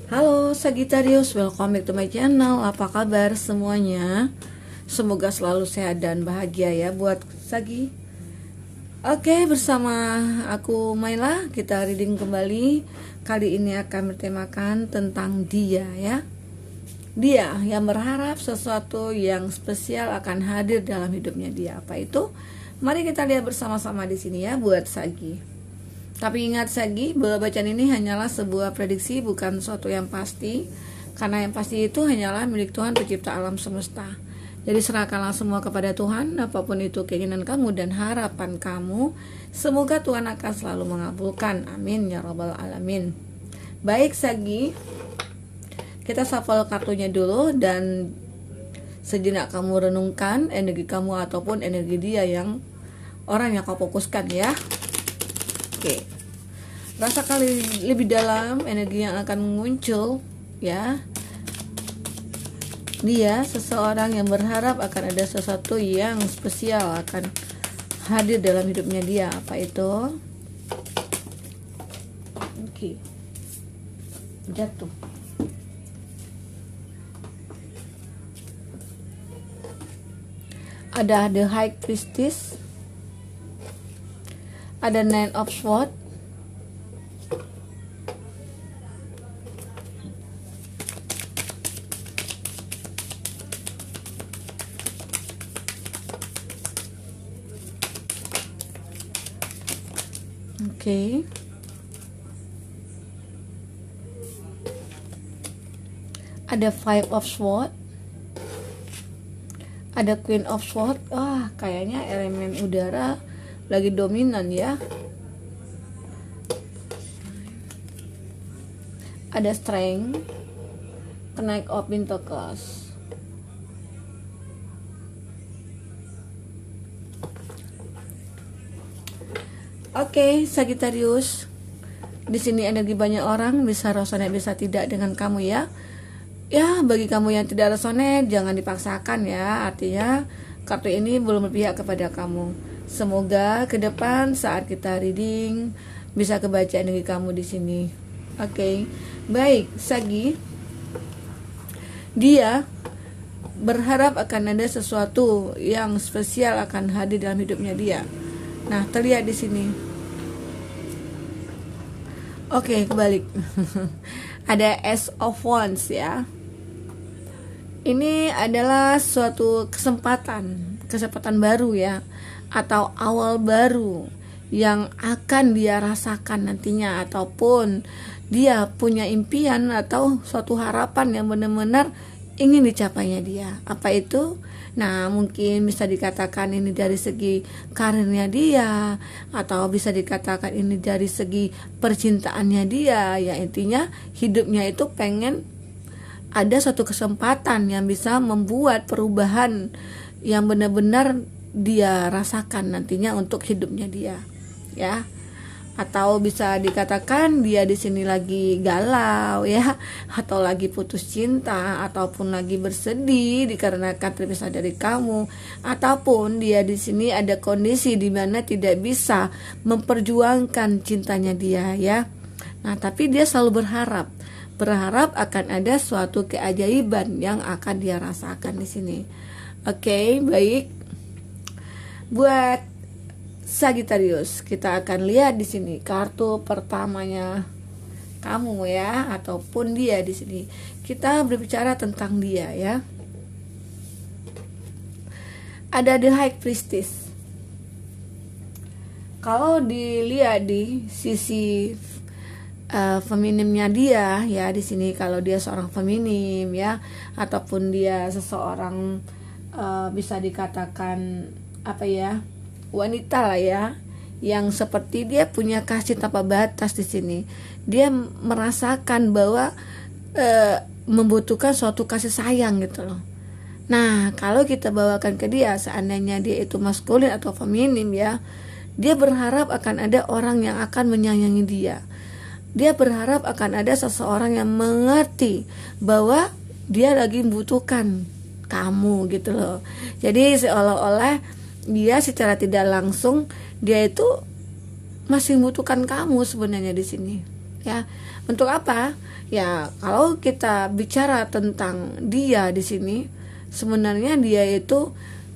Halo Sagittarius, welcome back to my channel. Apa kabar semuanya? Semoga selalu sehat dan bahagia ya buat Sagi. Oke, bersama aku Maila, kita reading kembali. Kali ini akan bertemakan tentang dia ya. Dia yang berharap sesuatu yang spesial akan hadir dalam hidupnya dia. Apa itu? Mari kita lihat bersama-sama di sini ya buat Sagi. Tapi ingat Sagi, bahwa bacaan ini hanyalah sebuah prediksi, bukan sesuatu yang pasti. Karena yang pasti itu hanyalah milik Tuhan pencipta alam semesta. Jadi serahkanlah semua kepada Tuhan, apapun itu keinginan kamu dan harapan kamu. Semoga Tuhan akan selalu mengabulkan. Amin ya rabbal alamin. Baik Sagi, kita shuffle kartunya dulu dan sejenak kamu renungkan energi kamu ataupun energi dia yang orang yang kau fokuskan ya. Oke, rasakan lebih dalam energi yang akan muncul ya. Dia seseorang yang berharap akan ada sesuatu yang spesial akan hadir dalam hidupnya dia. Apa itu? Oke, jatuh. Ada The High Priestess, ada Nine of Swords, oke. Ada Five of Swords, ada Queen of Swords. Kayaknya elemen udara lagi dominan ya. Ada Strength, Knight of Pentacles. Oke, Sagittarius. Di sini energi banyak orang, bisa resonate bisa tidak dengan kamu ya. Ya, bagi kamu yang tidak resonate jangan dipaksakan ya. Artinya kartu ini belum berpihak kepada kamu. Semoga ke depan saat kita reading bisa kebaca energi kamu di sini. Oke. Baik, Sagi. Dia berharap akan ada sesuatu yang spesial akan hadir dalam hidupnya dia. Nah, terlihat di sini. Oke, kebalik. Ada Ace of Wands ya. Ini adalah suatu kesempatan baru ya, atau awal baru yang akan dia rasakan nantinya, ataupun dia punya impian atau suatu harapan yang benar-benar ingin dicapainya dia. Apa itu? Nah, mungkin bisa dikatakan ini dari segi karirnya dia, atau bisa dikatakan ini dari segi percintaannya dia. Ya, intinya hidupnya itu pengen ada suatu kesempatan yang bisa membuat perubahan yang benar-benar dia rasakan nantinya untuk hidupnya dia ya. Atau bisa dikatakan dia di sini lagi galau ya, atau lagi putus cinta, ataupun lagi bersedih dikarenakan terpisah dari kamu, ataupun dia di sini ada kondisi di mana tidak bisa memperjuangkan cintanya dia ya. Nah, tapi dia selalu berharap akan ada suatu keajaiban yang akan dia rasakan di sini. Oke, baik. Buat Sagittarius, kita akan lihat di sini kartu pertamanya kamu ya, ataupun dia di sini. Kita berbicara tentang dia ya. Ada The High Priestess. Kalau dilihat di sisi feminimnya dia ya, di sini kalau dia seorang feminim ya, ataupun dia seseorang bisa dikatakan apa ya, wanita lah ya, yang seperti dia punya kasih tanpa batas di sini. Dia merasakan bahwa membutuhkan suatu kasih sayang gitu loh. Nah, kalau kita bawakan ke dia, seandainya dia itu maskulin atau feminim ya, dia berharap akan ada orang yang akan menyayangi dia. Dia berharap akan ada seseorang yang mengerti bahwa dia lagi membutuhkan kamu gitu loh. Jadi seolah-olah dia secara tidak langsung dia itu masih membutuhkan kamu sebenarnya di sini ya. Untuk apa? Ya, kalau kita bicara tentang dia di sini, sebenarnya dia itu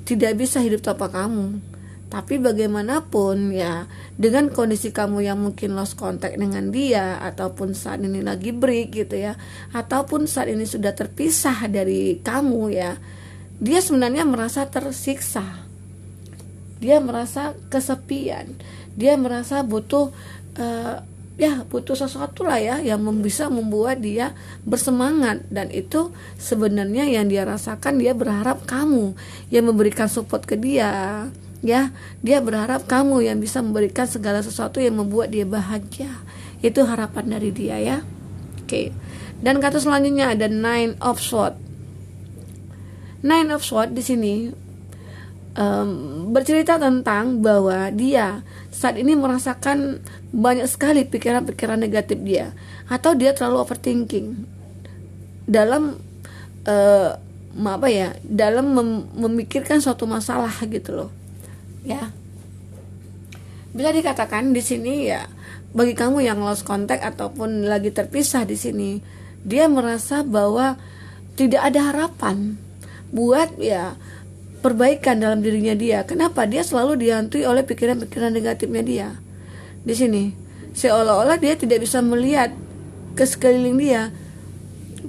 tidak bisa hidup tanpa kamu. Tapi bagaimanapun ya, dengan kondisi kamu yang mungkin lost contact dengan dia, ataupun saat ini lagi break gitu ya, ataupun saat ini sudah terpisah dari kamu ya, dia sebenarnya merasa tersiksa. Dia merasa kesepian. Dia merasa butuh butuh sesuatu lah ya yang bisa membuat dia bersemangat, dan itu sebenarnya yang dia rasakan. Dia berharap kamu yang memberikan support ke dia ya. Dia berharap kamu yang bisa memberikan segala sesuatu yang membuat dia bahagia. Itu harapan dari dia ya. Oke. Dan kata selanjutnya ada Nine of Swords. Nine of Swords di sini bercerita tentang bahwa dia saat ini merasakan banyak sekali pikiran-pikiran negatif dia, atau dia terlalu overthinking dalam dalam memikirkan suatu masalah gitu loh ya. Bisa dikatakan di sini ya, bagi kamu yang lost contact ataupun lagi terpisah di sini, dia merasa bahwa tidak ada harapan buat ya perbaikan dalam dirinya dia. Kenapa? Dia selalu dihantui oleh pikiran-pikiran negatifnya dia. Di sini, seolah-olah dia tidak bisa melihat ke sekeliling dia.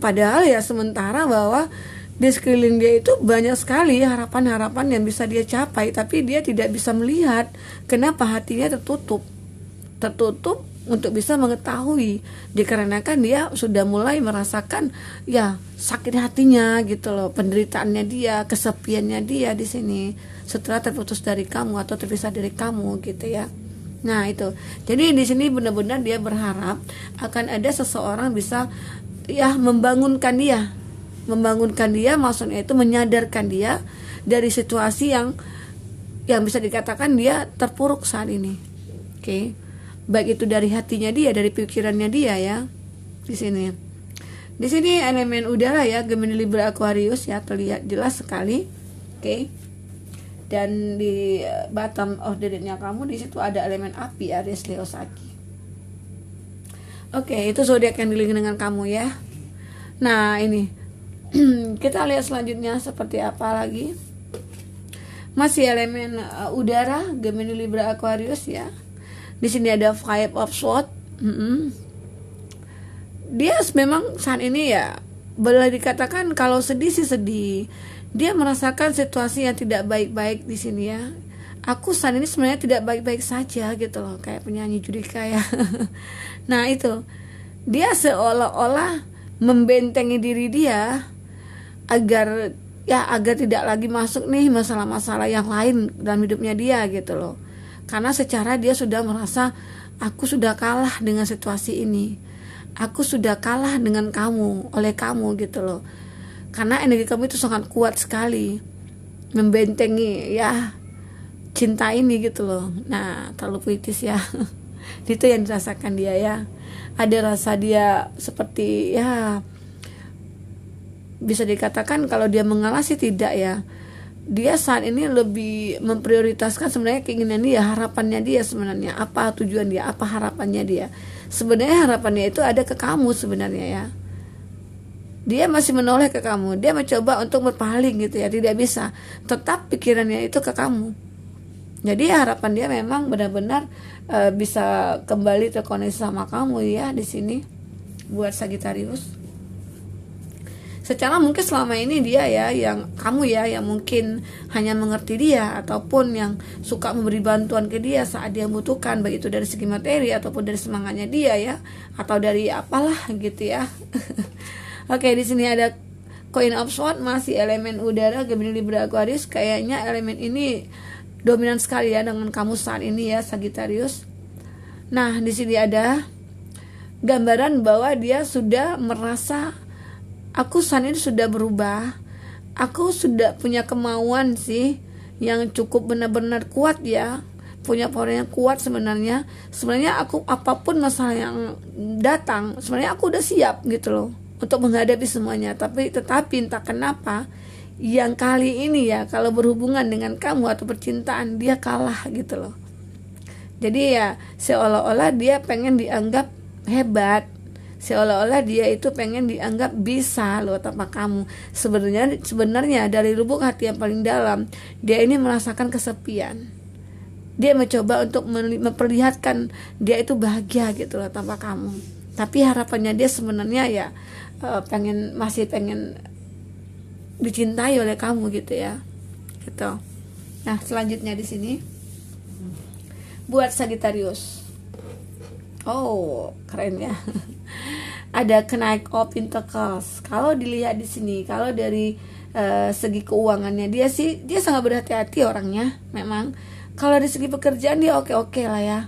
Padahal ya sementara bahwa di sekeliling dia itu banyak sekali harapan-harapan yang bisa dia capai, tapi dia tidak bisa melihat. Kenapa? Hatinya tertutup untuk bisa mengetahui, dikarenakan dia sudah mulai merasakan ya sakit hatinya gitu loh, penderitaannya dia, kesepiannya dia di sini setelah terputus dari kamu atau terpisah dari kamu gitu ya. Nah itu, jadi di sini benar-benar dia berharap akan ada seseorang bisa ya membangunkan dia, maksudnya itu menyadarkan dia dari situasi yang bisa dikatakan dia terpuruk saat ini. Oke. Baik itu dari hatinya dia, dari pikirannya dia ya. Di sini elemen udara ya, Gemini, Libra, Aquarius ya, terlihat jelas sekali. Oke. Dan di bottom of the deck-nya kamu di situ ada elemen api, Aries, Leo, Sagi. Oke, itu zodiak yang dilingkup dengan kamu ya. Nah, ini kita lihat selanjutnya seperti apa lagi. Masih elemen udara, Gemini, Libra, Aquarius ya. Di sini ada Five of Swords. Dia memang saat ini ya boleh dikatakan kalau sedih sih sedih. Dia merasakan situasi yang tidak baik-baik di sini ya. Aku saat ini sebenarnya tidak baik-baik saja gitu loh, kayak penyanyi Judika ya. Nah itu, dia seolah-olah membentengi diri dia agar tidak lagi masuk nih masalah-masalah yang lain dalam hidupnya dia gitu loh. Karena secara dia sudah merasa, aku sudah kalah dengan situasi ini, aku sudah kalah dengan kamu, oleh kamu gitu loh. Karena energi kamu itu sangat kuat sekali membentengi ya cinta ini gitu loh. Nah terlalu puitis ya. Itu yang dirasakan dia ya. Ada rasa dia seperti ya, bisa dikatakan kalau dia mengalah sih tidak ya. Dia saat ini lebih memprioritaskan sebenarnya keinginan dia, harapannya dia sebenarnya, apa tujuan dia, apa harapannya dia. Sebenarnya harapannya itu ada ke kamu sebenarnya ya. Dia masih menoleh ke kamu, dia mencoba untuk berpaling gitu ya, tidak bisa. Tetap pikirannya itu ke kamu. Jadi harapan dia memang benar-benar bisa kembali terkoneksi sama kamu ya di sini buat Sagittarius. Secara mungkin selama ini dia ya, yang kamu ya, yang mungkin hanya mengerti dia ataupun yang suka memberi bantuan ke dia saat dia membutuhkan, baik itu dari segi materi ataupun dari semangatnya dia ya, atau dari apalah gitu ya. Oke, di sini ada Queen of Swords, masih elemen udara, Gemini, Libra, Aquarius. Kayaknya elemen ini dominan sekali ya dengan kamu saat ini ya, Sagittarius. Nah, di sini ada gambaran bahwa dia sudah merasa, aku saat ini sudah berubah. Aku sudah punya kemauan sih yang cukup benar-benar kuat ya. Punya power yang kuat sebenarnya. Sebenarnya aku apapun masalah yang datang, sebenarnya aku udah siap gitu loh untuk menghadapi semuanya. Tetapi entah kenapa yang kali ini ya, kalau berhubungan dengan kamu atau percintaan, dia kalah gitu loh. Jadi ya seolah-olah dia pengen dianggap hebat, seolah-olah dia itu pengen dianggap bisa loh tanpa kamu. Sebenarnya dari lubuk hati yang paling dalam, dia ini merasakan kesepian. Dia mencoba untuk memperlihatkan dia itu bahagia gitu loh tanpa kamu. Tapi harapannya dia sebenarnya ya masih pengen dicintai oleh kamu gitu ya. Gitu. Nah, selanjutnya di sini buat Sagittarius. Oh, keren ya. Ada Knight of Pentacles. Kalau dilihat di sini, kalau dari segi keuangannya dia sangat berhati-hati orangnya. Memang kalau dari segi pekerjaan dia oke-oke lah ya.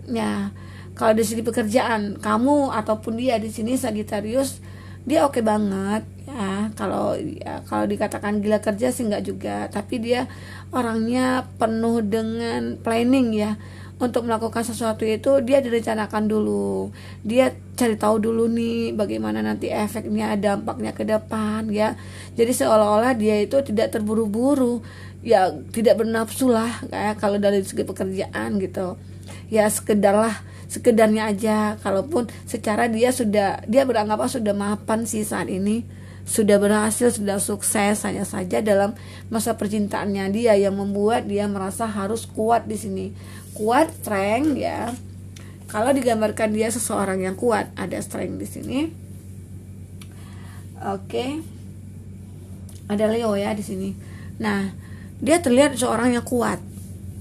Ya, kalau dari segi pekerjaan kamu ataupun dia di sini Sagittarius, dia oke banget ya. Kalau dikatakan gila kerja sih enggak juga, tapi dia orangnya penuh dengan planning ya. Untuk melakukan sesuatu itu dia direncanakan dulu, dia cari tahu dulu nih bagaimana nanti efeknya, dampaknya ke depan ya. Jadi seolah-olah dia itu tidak terburu-buru ya, tidak bernafsu lah kayak kalau dari segi pekerjaan gitu ya. Sekedarnya aja. Kalaupun secara dia beranggapan sudah mapan sih saat ini, sudah berhasil, sudah sukses, hanya saja dalam masa percintaannya dia yang membuat dia merasa harus kuat di sini. Kuat, strength ya. Kalau digambarkan dia seseorang yang kuat, ada strength di sini. Oke. Ada Leo ya di sini. Nah, dia terlihat seorang yang kuat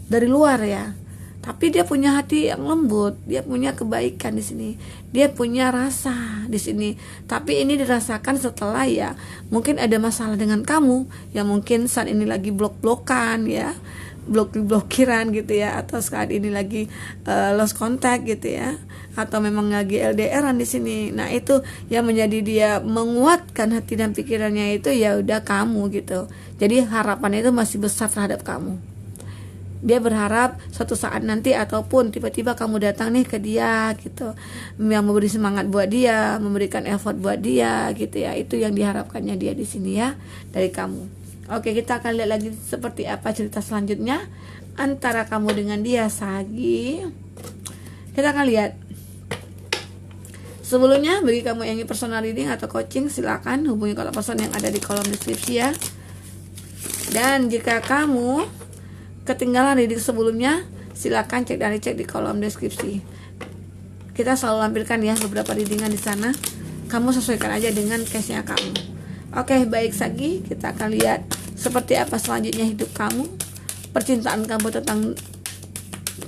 dari luar ya. Tapi dia punya hati yang lembut, dia punya kebaikan di sini, dia punya rasa di sini. Tapi ini dirasakan setelah ya, mungkin ada masalah dengan kamu, yang mungkin saat ini lagi blok-blokan ya, blokiran gitu ya, atau saat ini lagi lost contact gitu ya, atau memang lagi LDRan di sini. Nah itu yang menjadi dia menguatkan hati dan pikirannya itu ya udah kamu gitu. Jadi harapannya itu masih besar terhadap kamu. Dia berharap suatu saat nanti ataupun tiba-tiba kamu datang nih ke dia gitu, yang memberi semangat buat dia, memberikan effort buat dia gitu ya. Itu yang diharapkannya dia di sini ya dari kamu. Oke, kita akan lihat lagi seperti apa cerita selanjutnya antara kamu dengan dia, Sagi. Kita akan lihat. Sebelumnya bagi kamu yang ingin personal reading atau coaching, silakan hubungi kontak person yang ada di kolom deskripsi ya. Dan jika kamu ketinggalan reading sebelumnya, silakan cek di kolom deskripsi. Kita selalu lampirkan ya beberapa readingan di sana. Kamu sesuaikan aja dengan case-nya kamu. Oke, baik Sagi, kita akan lihat seperti apa selanjutnya hidup kamu, percintaan kamu tentang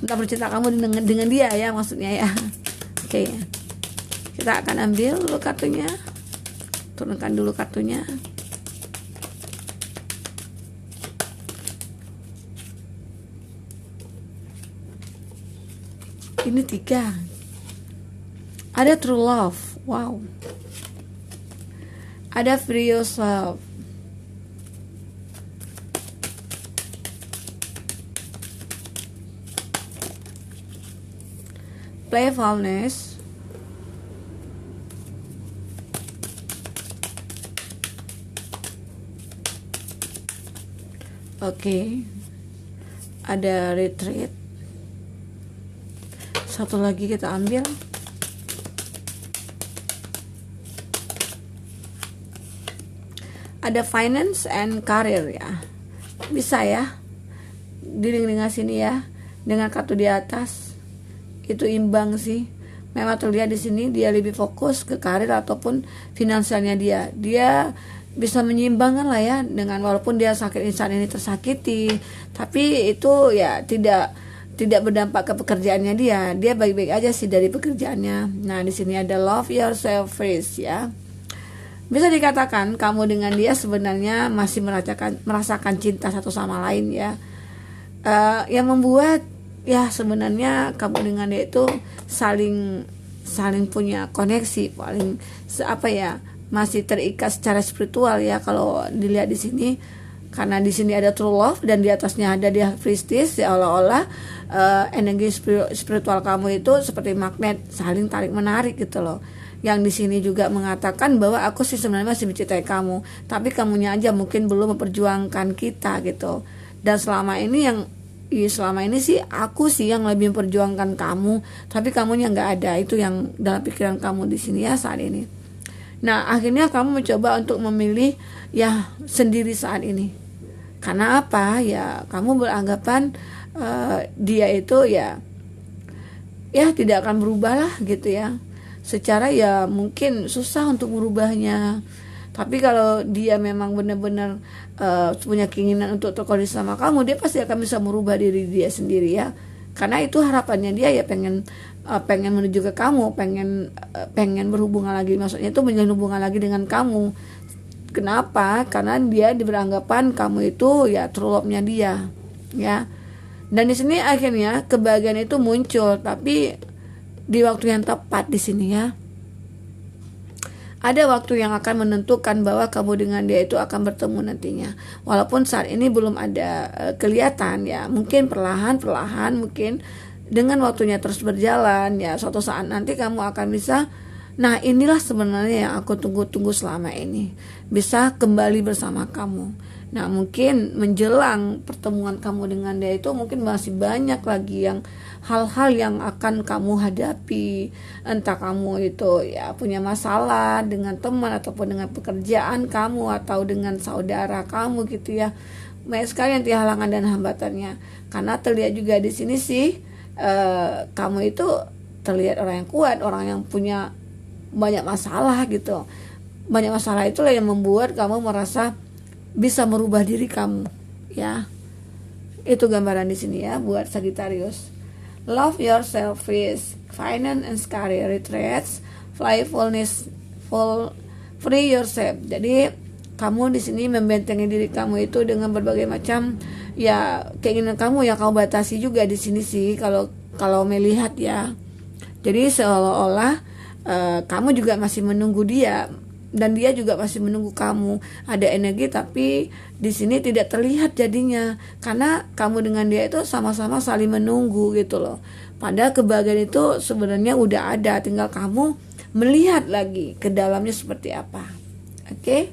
percintaan kamu dengan dia ya, maksudnya ya. Oke. Kita akan ambil dulu kartunya. Turunkan dulu kartunya. Ini 3. Ada true love. Wow. Ada free yourself. Playfulness. Oke. Ada retreat. Satu lagi kita ambil. Ada finance and career ya. Bisa ya. Dengan sini ya. Dengan kartu di atas. Itu imbang sih. Memang terlihat di sini dia lebih fokus ke karir ataupun finansialnya dia. Dia bisa menyeimbangkan lah ya, dengan walaupun dia saat ini tersakiti, tapi itu ya tidak berdampak ke pekerjaannya dia. Dia baik-baik aja sih dari pekerjaannya. Nah, di sini ada love yourself first ya. Bisa dikatakan kamu dengan dia sebenarnya masih merasakan cinta satu sama lain ya. Yang membuat ya sebenarnya kamu dengan dia itu saling punya koneksi, paling masih terikat secara spiritual ya kalau dilihat di sini. Karena di sini ada true love dan di atasnya ada dia Priestess, seolah-olah energi spiritual kamu itu seperti magnet, saling tarik menarik gitu loh. Yang di sini juga mengatakan bahwa aku sih sebenarnya masih mencintai kamu, tapi kamunya aja mungkin belum memperjuangkan kita gitu. Dan selama ini yang Iya, selama ini sih aku sih yang lebih memperjuangkan kamu, tapi kamunya nggak ada. Itu yang dalam pikiran kamu di sini ya saat ini. Nah, akhirnya kamu mencoba untuk memilih ya sendiri saat ini. Karena apa? Ya, kamu beranggapan dia itu ya tidak akan berubah lah gitu ya. Secara ya mungkin susah untuk merubahnya. Tapi kalau dia memang benar-benar punya keinginan untuk terkoneksi sama kamu, dia pasti akan bisa merubah diri dia sendiri ya. Karena itu harapannya dia ya, pengen menuju ke kamu, pengen berhubungan lagi, maksudnya itu menjalin hubungan lagi dengan kamu. Kenapa? Karena dia beranggapan kamu itu ya true love-nya dia, ya. Dan di sini akhirnya kebahagiaan itu muncul, tapi di waktu yang tepat di sini ya. Ada waktu yang akan menentukan bahwa kamu dengan dia itu akan bertemu nantinya. Walaupun saat ini belum ada kelihatan ya, mungkin perlahan-perlahan, mungkin dengan waktunya terus berjalan ya, suatu saat nanti kamu akan bisa, nah inilah sebenarnya yang aku tunggu-tunggu selama ini, bisa kembali bersama kamu. Nah mungkin menjelang pertemuan kamu dengan dia itu mungkin masih banyak lagi yang hal-hal yang akan kamu hadapi. Entah kamu itu ya punya masalah dengan teman ataupun dengan pekerjaan kamu atau dengan saudara kamu gitu ya. Banyak sekali nanti halangan dan hambatannya. Karena terlihat juga di sini sih kamu itu terlihat orang yang kuat, orang yang punya banyak masalah gitu. Banyak masalah itulah yang membuat kamu merasa bisa merubah diri kamu ya. Itu gambaran di sini ya buat Sagittarius. Love yourself is finance and career retreats, playfulness, free yourself. Jadi kamu di sini membentengi diri kamu itu dengan berbagai macam ya keinginan kamu yang kamu batasi juga di sini sih kalau melihat ya. Jadi seolah-olah kamu juga masih menunggu dia dan dia juga masih menunggu kamu. Ada energi tapi di sini tidak terlihat jadinya, karena kamu dengan dia itu sama-sama saling menunggu gitu loh. Padahal kebahagiaan itu sebenarnya udah ada, tinggal kamu melihat lagi ke dalamnya seperti apa. Oke?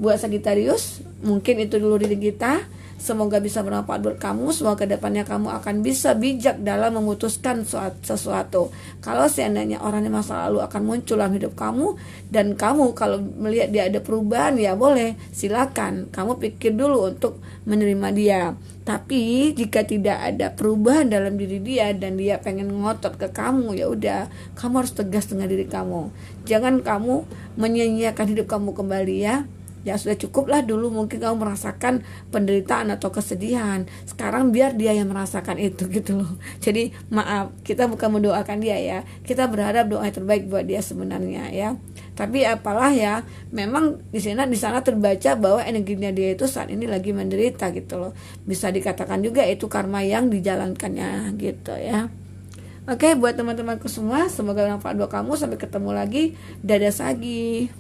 Buat Sagittarius, mungkin itu dulu diri kita. Semoga bisa bermanfaat buat kamu. Semoga kedepannya kamu akan bisa bijak dalam memutuskan sesuatu. Kalau seandainya orang di masa lalu akan muncul dalam hidup kamu, dan kamu kalau melihat dia ada perubahan, ya boleh, silakan. Kamu pikir dulu untuk menerima dia. Tapi jika tidak ada perubahan dalam diri dia dan dia pengen ngotot ke kamu, ya udah, kamu harus tegas dengan diri kamu. Jangan kamu menyia-nyiakan hidup kamu kembali ya. Ya sudah cukuplah dulu mungkin kamu merasakan penderitaan atau kesedihan. Sekarang biar dia yang merasakan itu gitu loh. Jadi maaf, kita bukan mendoakan dia ya. Kita berharap doa yang terbaik buat dia sebenarnya ya. Tapi apalah ya, memang di sana terbaca bahwa energinya dia itu saat ini lagi menderita gitu loh. Bisa dikatakan juga itu karma yang dijalankannya gitu ya. Oke, buat teman-temanku semua, semoga bermanfaat buat kamu. Sampai ketemu lagi. Dadah Sagi.